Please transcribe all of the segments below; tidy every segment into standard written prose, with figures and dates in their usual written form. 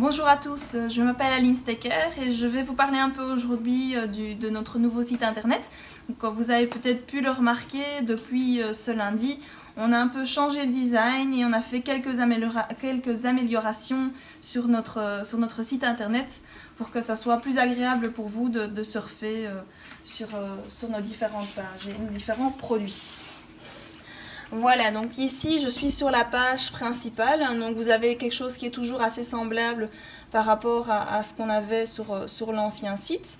Bonjour à tous, je m'appelle Aline Stecker et je vais vous parler un peu aujourd'hui de notre nouveau site internet. Donc, comme vous avez peut-être pu le remarquer, depuis ce lundi, on a un peu changé le design et on a fait quelques améliorations sur notre site internet pour que ça soit plus agréable pour vous de surfer sur nos différentes pages et nos différents produits. Voilà, donc ici je suis sur la page principale, donc vous avez quelque chose qui est toujours assez semblable par rapport à ce qu'on avait sur l'ancien site.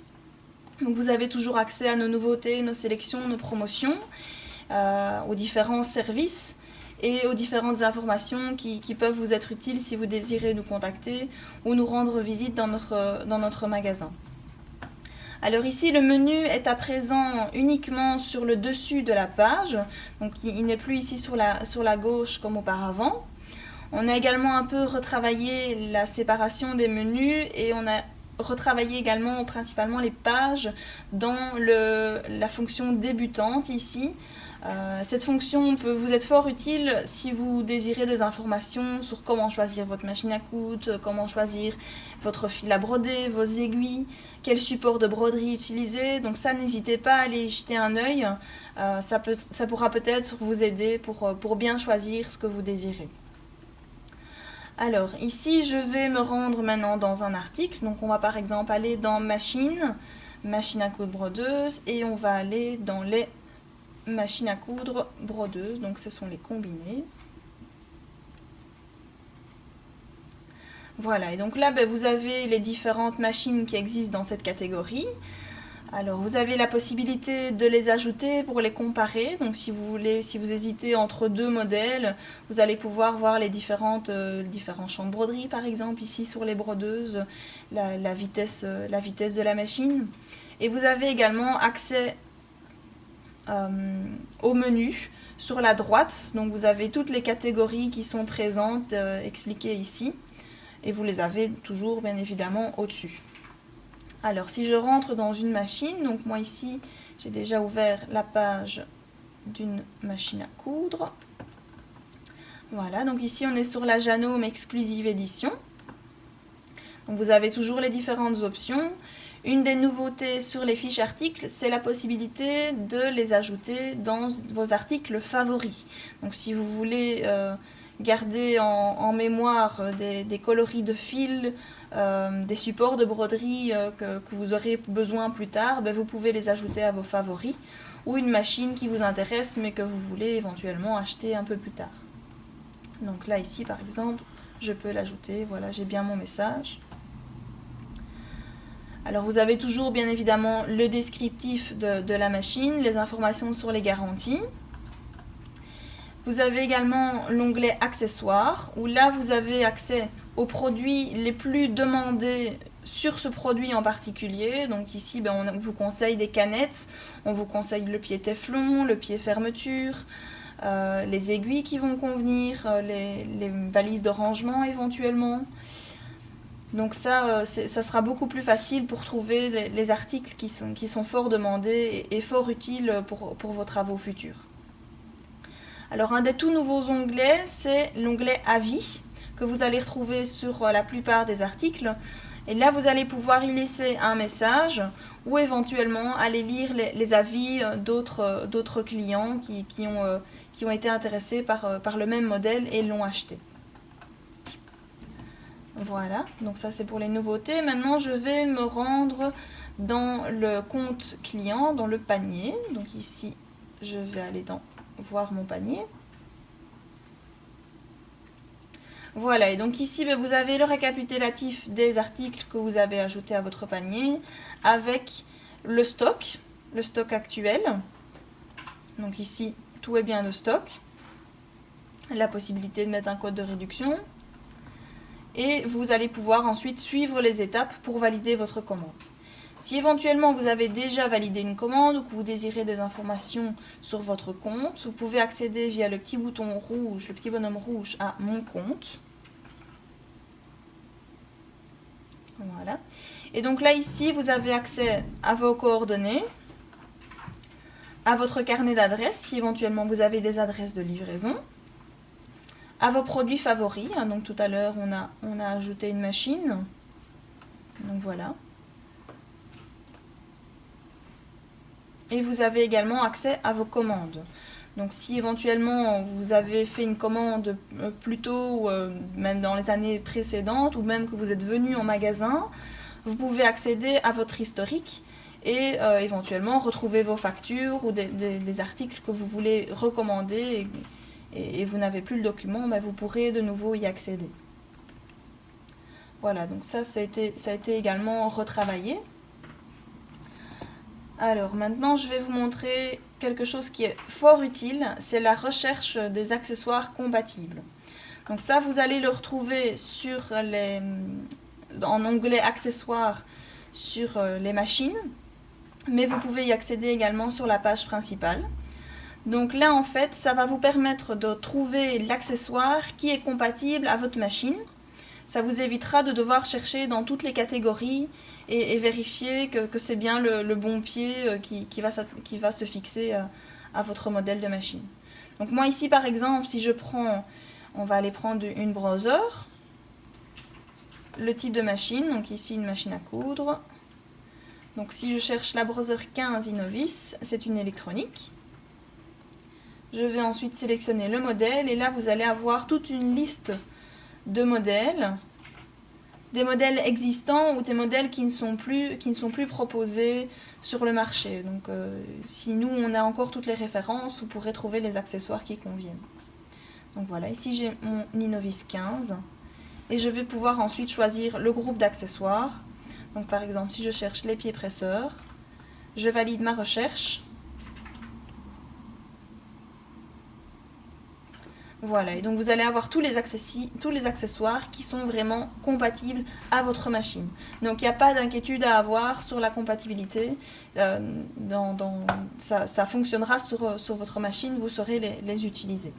Donc vous avez toujours accès à nos nouveautés, nos sélections, nos promotions, aux différents services et aux différentes informations qui peuvent vous être utiles si vous désirez nous contacter ou nous rendre visite dans notre magasin. Alors ici, le menu est à présent uniquement sur le dessus de la page, donc il n'est plus ici sur la gauche comme auparavant. On a également un peu retravaillé la séparation des menus et on a retravaillé également principalement les pages dans la fonction débutante ici. Cette fonction peut vous être fort utile si vous désirez des informations sur comment choisir votre machine à coudre, comment choisir votre fil à broder, vos aiguilles, quel support de broderie utiliser. Donc ça, n'hésitez pas à aller y jeter un œil. Ça pourra peut-être vous aider pour bien choisir ce que vous désirez. Alors ici, je vais me rendre maintenant dans un article. Donc on va par exemple aller dans machine à coudre brodeuse et on va aller dans les machine à coudre brodeuse, donc ce sont les combinés. Voilà, et donc là vous avez les différentes machines qui existent dans cette catégorie. Alors vous avez la possibilité de les ajouter pour les comparer, donc si vous hésitez entre deux modèles, vous allez pouvoir voir les différents champs de broderie par exemple ici sur les brodeuses, la vitesse de la machine. Et vous avez également accès au menu sur la droite, donc vous avez toutes les catégories qui sont présentes expliquées ici et vous les avez toujours bien évidemment au-dessus. Alors si je rentre dans une machine, donc moi ici j'ai déjà ouvert la page d'une machine à coudre. Voilà, donc ici on est sur la Janome Exclusive Edition. Donc vous avez toujours les différentes options. Une des nouveautés sur les fiches articles, c'est la possibilité de les ajouter dans vos articles favoris. Donc si vous voulez garder en mémoire des coloris de fil, des supports de broderie que vous aurez besoin plus tard, vous pouvez les ajouter à vos favoris, ou une machine qui vous intéresse mais que vous voulez éventuellement acheter un peu plus tard. Donc là ici par exemple, je peux l'ajouter, voilà, j'ai bien mon message. Alors vous avez toujours bien évidemment le descriptif de la machine, les informations sur les garanties. Vous avez également l'onglet accessoires où là vous avez accès aux produits les plus demandés sur ce produit en particulier. Donc ici on vous conseille des canettes, on vous conseille le pied téflon, le pied fermeture, les aiguilles qui vont convenir, les valises de rangement éventuellement. Donc ça sera beaucoup plus facile pour trouver les articles qui sont fort demandés et fort utiles pour vos travaux futurs. Alors un des tout nouveaux onglets, c'est l'onglet Avis, que vous allez retrouver sur la plupart des articles. Et là, vous allez pouvoir y laisser un message ou éventuellement aller lire les avis d'autres clients qui ont été intéressés par le même modèle et l'ont acheté. Voilà, donc ça c'est pour les nouveautés. Maintenant je vais me rendre dans le compte client, dans le panier. Donc ici je vais aller dans voir mon panier. Voilà, et donc ici vous avez le récapitulatif des articles que vous avez ajoutés à votre panier avec le stock actuel. Donc ici tout est bien de stock. La possibilité de mettre un code de réduction. Et vous allez pouvoir ensuite suivre les étapes pour valider votre commande. Si éventuellement vous avez déjà validé une commande ou que vous désirez des informations sur votre compte, vous pouvez accéder via le petit bouton rouge, le petit bonhomme rouge à Mon compte. Voilà. Et donc là ici vous avez accès à vos coordonnées, à votre carnet d'adresses si éventuellement vous avez des adresses de livraison, à vos produits favoris. Donc tout à l'heure, on a ajouté une machine. Donc voilà. Et vous avez également accès à vos commandes. Donc si éventuellement vous avez fait une commande plus tôt, même dans les années précédentes, ou même que vous êtes venu en magasin, vous pouvez accéder à votre historique et éventuellement retrouver vos factures ou des articles que vous voulez recommander et vous n'avez plus le document, mais vous pourrez de nouveau y accéder. Voilà, donc ça a été également retravaillé. Alors maintenant, je vais vous montrer quelque chose qui est fort utile, c'est la recherche des accessoires compatibles. Donc ça, vous allez le retrouver en onglet accessoires sur les machines, mais vous pouvez y accéder également sur la page principale. Donc là, en fait, ça va vous permettre de trouver l'accessoire qui est compatible à votre machine. Ça vous évitera de devoir chercher dans toutes les catégories et vérifier que c'est bien le bon pied qui va se fixer à votre modèle de machine. Donc moi ici par exemple, si je prends, on va aller prendre une browser, le type de machine, donc ici une machine à coudre. Donc si je cherche la browser 15 Innovis, c'est une électronique. Je vais ensuite sélectionner le modèle et là vous allez avoir toute une liste de modèles, des modèles existants ou des modèles qui ne sont plus proposés sur le marché. Donc si nous on a encore toutes les références, vous pourrez trouver les accessoires qui conviennent. Donc voilà, ici j'ai mon Innovis 15 et je vais pouvoir ensuite choisir le groupe d'accessoires. Donc par exemple si je cherche les pieds presseurs, je valide ma recherche. Voilà, et donc vous allez avoir tous les accessoires qui sont vraiment compatibles à votre machine. Donc il n'y a pas d'inquiétude à avoir sur la compatibilité. Ça fonctionnera sur votre machine, vous saurez les utiliser.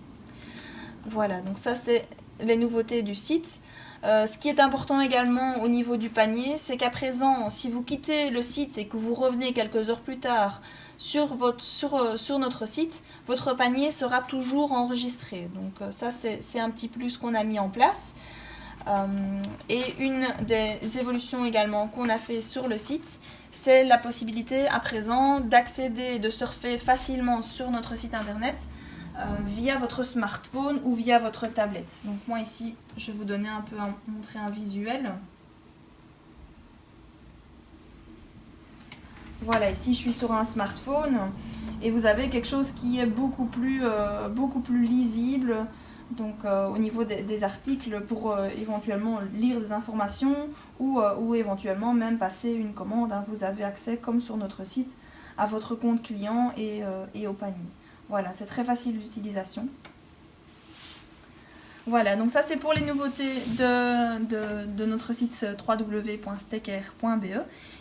Voilà, donc ça c'est les nouveautés du site. Ce qui est important également au niveau du panier, c'est qu'à présent, si vous quittez le site et que vous revenez quelques heures plus tard sur notre site, votre panier sera toujours enregistré. Donc ça, c'est un petit plus qu'on a mis en place. Et une des évolutions également qu'on a fait sur le site, c'est la possibilité à présent d'accéder, de surfer facilement sur notre site internet via votre smartphone ou via votre tablette. Donc moi ici, je vais vous donner montrer un visuel. Voilà, ici je suis sur un smartphone et vous avez quelque chose qui est beaucoup plus lisible, donc au niveau des articles pour éventuellement lire des informations ou éventuellement même passer une commande. Vous avez accès, comme sur notre site, à votre compte client et au panier. Voilà, c'est très facile d'utilisation. Voilà, donc ça c'est pour les nouveautés de notre site www.stecker.be.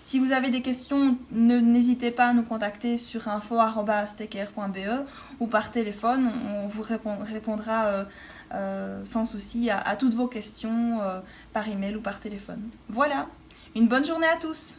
Si vous avez des questions, n'hésitez pas à nous contacter sur info@stecker.be ou par téléphone. On vous répondra sans souci à toutes vos questions par email ou par téléphone. Voilà, une bonne journée à tous!